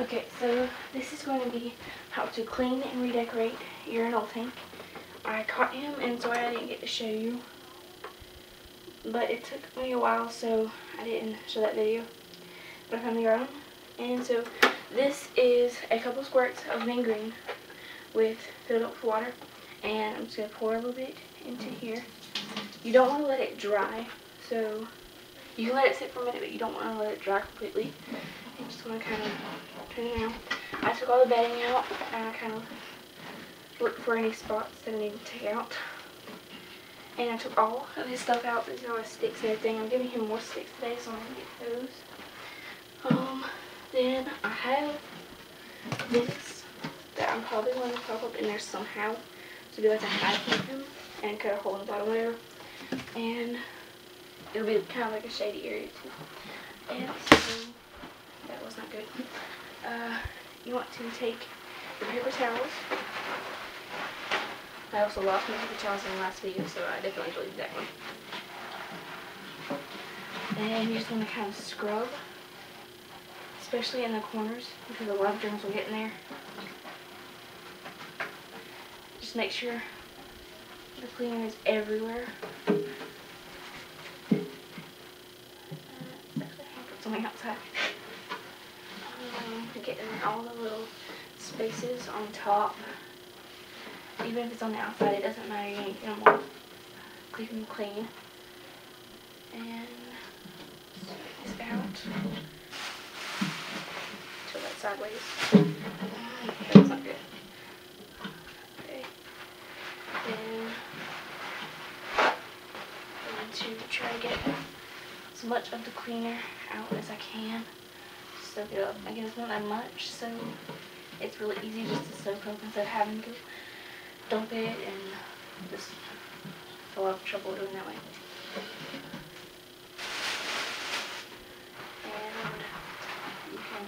Okay, so this is going to be how to clean and redecorate your Anole tank. I caught him, and so I didn't get to show you. But it took me a while, so I didn't show that video. But I finally got him. And so this is a couple squirts of mint green filled up with water. And I'm just going to pour a little bit into here. You don't want to let it dry, so you can let it sit for a minute, but you don't want to let it dry completely. You just want to kind of turn it around. I took all the bedding out, and I kind of looked for any spots that I needed to take out. And I took all of his stuff out. These are all his sticks and everything. I'm giving him more sticks today, so I'm going to get those. Then I have this that I'm probably going to pop up in there somehow. So be like a hide with him and cut a hole in the bottom there. And it'll be kind of like a shady area too. And so that was not good. You want to take the paper towels. I also lost my paper towels in the last video, so I definitely deleted that one. And you just want to kind of scrub, especially in the corners, because a lot of germs will get in there. Just make sure the cleaner is everywhere. Put something outside. Get in all the little spaces on top. Even if it's on the outside, it doesn't matter. You're going to get them all. Keep them clean. And spread this out. Tilt that sideways. That's not good. Okay. Then I'm going to try to get as much of the cleaner out as I can. Soak it up. Again, it's not that much, so it's really easy just to soak up instead of having to dump it and just a lot of trouble doing that way. And you can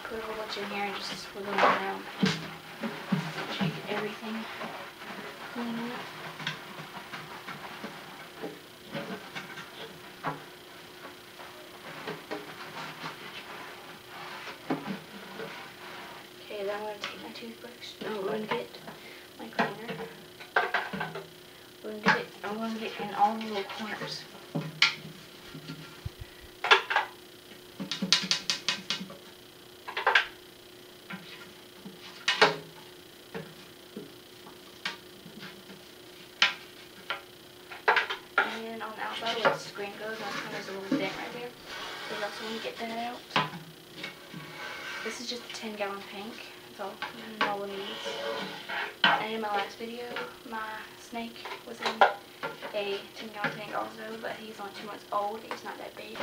put a whole bunch in here and just swirl them around. Make sure you get everything clean. Okay, then I'm going to take my toothbrush. I'm going to get my cleaner. I'm going to get in all the little corners. And on the outside where the screen goes, there's a little dent right there. So you also want to get that out. This is just a 10-gallon tank. That's all Anole needs. And in my last video, my snake was in a 10-gallon tank also, but he's only 2 months old. He's not that big.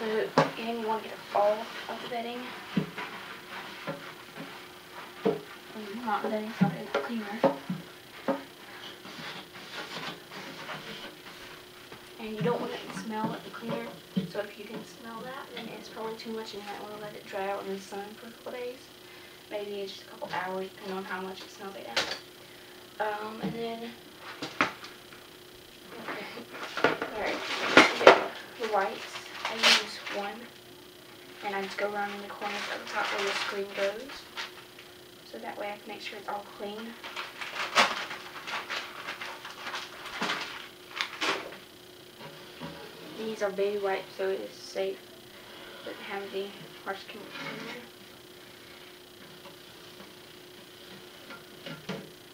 So again, you want to get all of the bedding. And not the bedding, sorry, the cleaner. And you don't want it to smell like the cleaner. So if you can smell that, then it's probably too much and you might want to let it dry out in the sun for a couple days. Maybe just a couple hours, depending on how much it smells like that. And then, alright, the whites, I use one, and I just go around in the corners of the top where the screen goes. So that way I can make sure it's all clean. These are baby wipes, so it is safe. Doesn't have any harsh chemicals in there.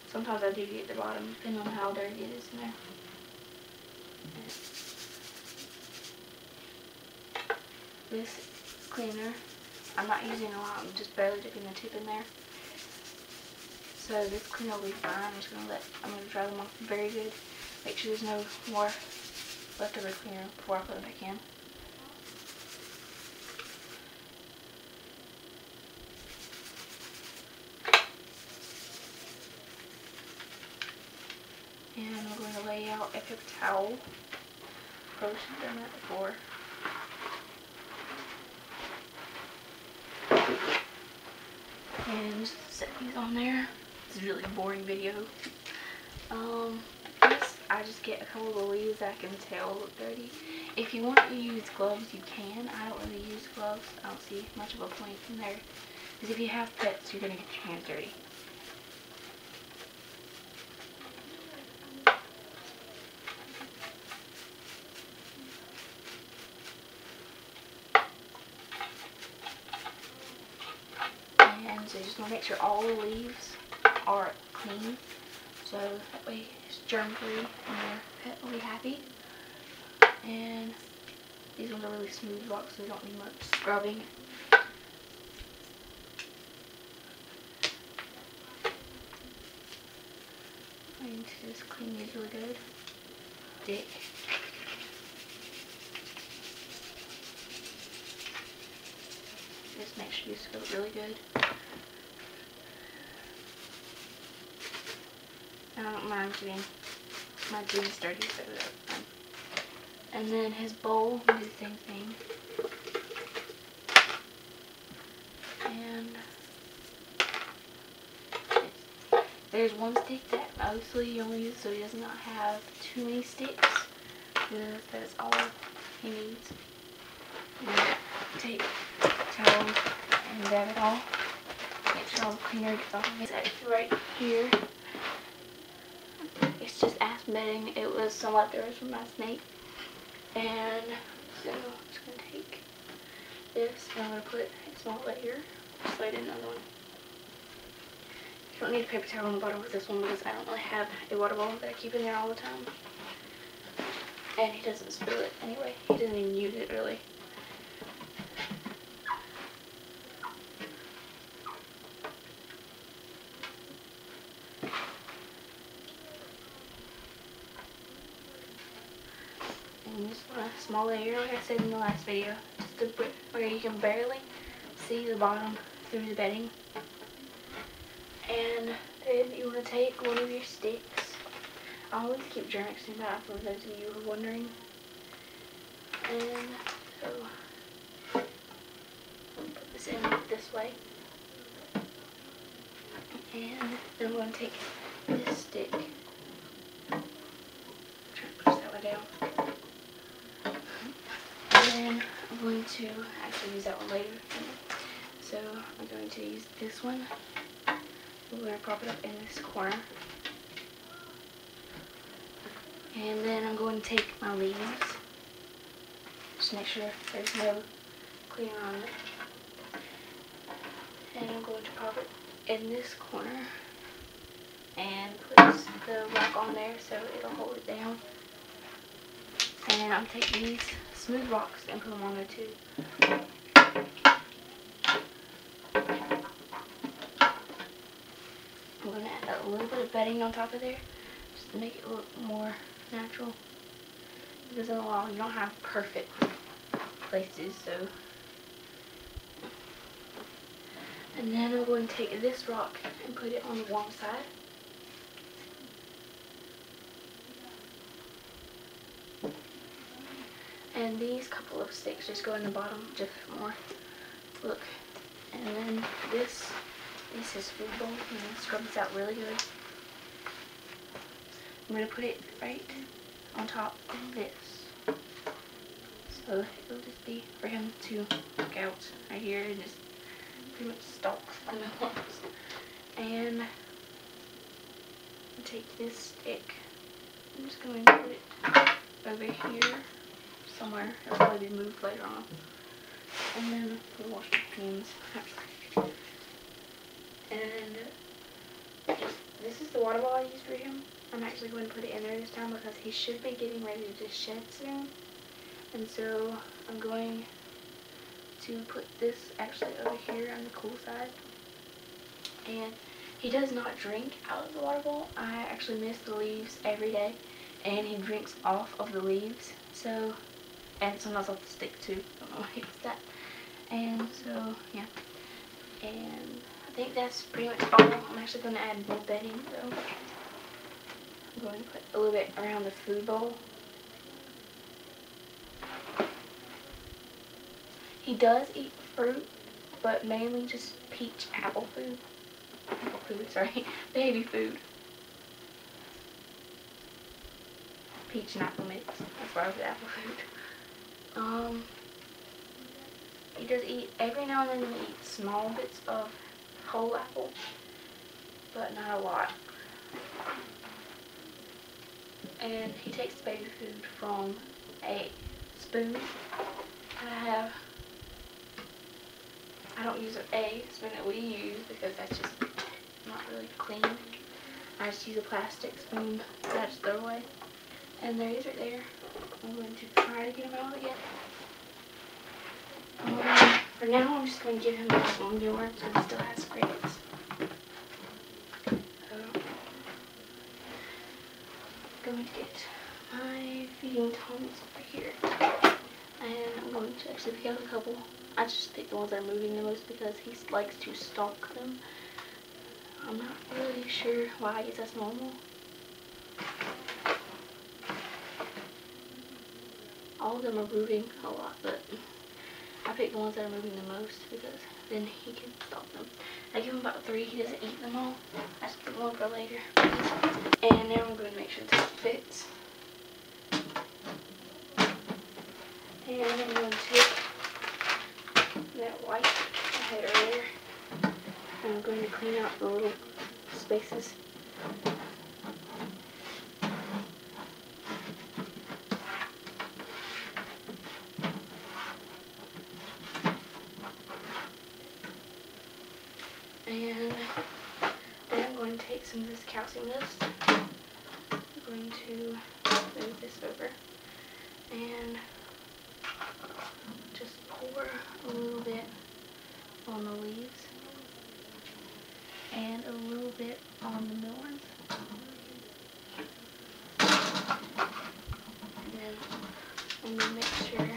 Sometimes I do get the bottom, depending on how dirty it is in there. This cleaner, I'm not using a lot, I'm just barely dipping the tip in there. So this cleaner will be fine. I'm going to dry them off very good. Make sure there's no more leftover cleaner before I put it back in. And I'm going to lay out a paper towel. Probably should have done that before. And just set these on there. This is a really boring video. This I just get a couple of the leaves that I can tell look dirty. If you want to use gloves, you can. I don't really use gloves. I don't see much of a point in there. Because if you have pets, you're going to get your hands dirty. And so you just want to make sure all the leaves are clean. So that way it's germ free and your pet will be happy. And these ones are really smooth rocks, so they don't need much scrubbing. I need to just clean these really good. Dick. Just make sure you scrub it really good. I don't mind getting my jeans dirty, so that's fine. And then his bowl, do the same thing. And there's one stick that mostly you only use so he does not have too many sticks. Because that's all he needs. And take towels and dab it all. Make sure all the cleaner gets off of it. It's right here. It's just ass bedding. It was some leftovers from my snake. And so I'm just going to take this and I'm going to put a small layer. Just so I did another one. You don't need a paper towel on the bottom with this one because I don't really have a water bottle that I keep in there all the time. And he doesn't spill it anyway. He doesn't even use it really. And just want a small layer, like I said in the last video, just to put where you can barely see the bottom through the bedding. And then you want to take one of your sticks. I always keep Germ-X in that for those of you who are wondering. And so I'm going to put this in this way. And then I'm going to take this stick. I'm trying to push that way down. And then I'm going to actually use that one later. So I'm going to use this one. We're going to prop it up in this corner. And then I'm going to take my leaves. Just make sure there's no cleaner on it. And I'm going to prop it in this corner. And put the rock on there so it'll hold it down. And I'm taking these smooth rocks and put them on there too. I'm going to add a little bit of bedding on top of there just to make it look more natural. Because in the wild you don't have perfect places, so. And then I'm going to take this rock and put it on the warm side. And these couple of sticks just go in the bottom just for more look. And then this is his food bowl. I'm going to scrub this out really good. I'm going to put it right on top of this. So it'll just be for him to look out right here and just pretty much stalk on the walls. And I'll take this stick. I'm just going to put it over here somewhere. It'll probably be moved later on. And then we'll wash my hands. And this is the water bottle I used for him. I'm actually going to put it in there this time because he should be getting ready to shed soon. And so I'm going to put this actually over here on the cool side. And he does not drink out of the water bowl. I actually miss the leaves every day. And he drinks off of the leaves. So, and sometimes off the stick too. I don't know why he does that. And so, yeah. And I think that's pretty much all. I'm actually going to add more bedding though. I'm going to put a little bit around the food bowl. He does eat fruit, but mainly just peach apple food. Apple food, sorry. Baby food. peach and apple mix. That's why I was at apple food. He does eat, every now and then he eats small bits of whole apple, but not a lot. And he takes the baby food from a spoon that I don't use a spoon that we use because that's just not really clean. I just use a plastic spoon that I just throw away. And there he is right there. I'm going to try to get him out again. For now, I'm just going to give him this one new one so he still has crickets. I'm going to get my feeding tongs over here. And I'm going to actually pick out a couple. I just pick the ones that are moving the most because he likes to stalk them. I'm not really sure why, I guess that's normal. All of them are moving a lot, but I pick the ones that are moving the most because then he can stalk them. I give him about 3, he doesn't eat them all. I just put one for later. And now I'm going to make sure this fits. And I'm going to take that white I had earlier. And I'm going to clean out the little spaces. And then I'm going to take some of this calcium mist. I'm going to move this over and just pour a little bit on the leaves and a little bit on the melons. And then I'm going to make sure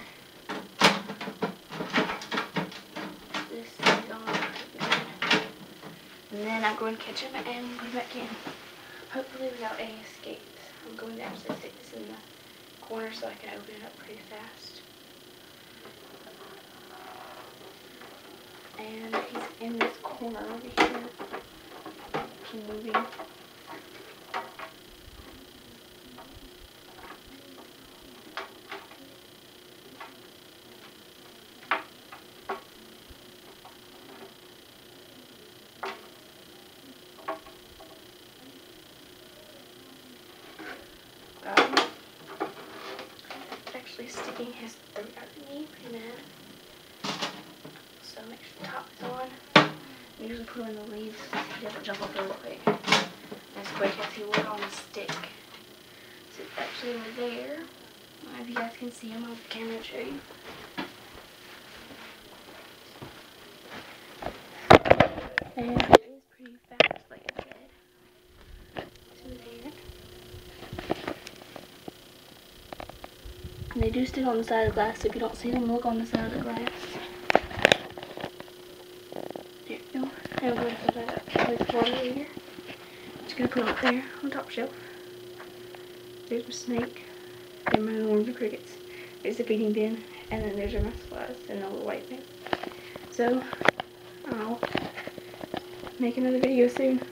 this is on good. And then I'm going to catch him and put him back in. Hopefully without any escapes. I'm going to actually stick this in the corner so I can open it up pretty fast. And he's in this corner over here. Keep moving. Actually sticking his throat out to me pretty mad. So make sure the top is on. I usually put him in the leaves so he doesn't jump up really quick. As quick as he would on the stick. So it's actually over there. I don't know if you guys can see him. I'll have the camera to show you. And it is pretty fast, like I said. So there. And they do stick on the side of the glass, so if you don't see them, look on the side of the glass. There you go. And I'm going to put that up with water here. Just going to put them up there on the top shelf. There's my snake. And my worms and crickets. There's the feeding bin. And then there's my supplies and the little white bin. So, I'll make another video soon.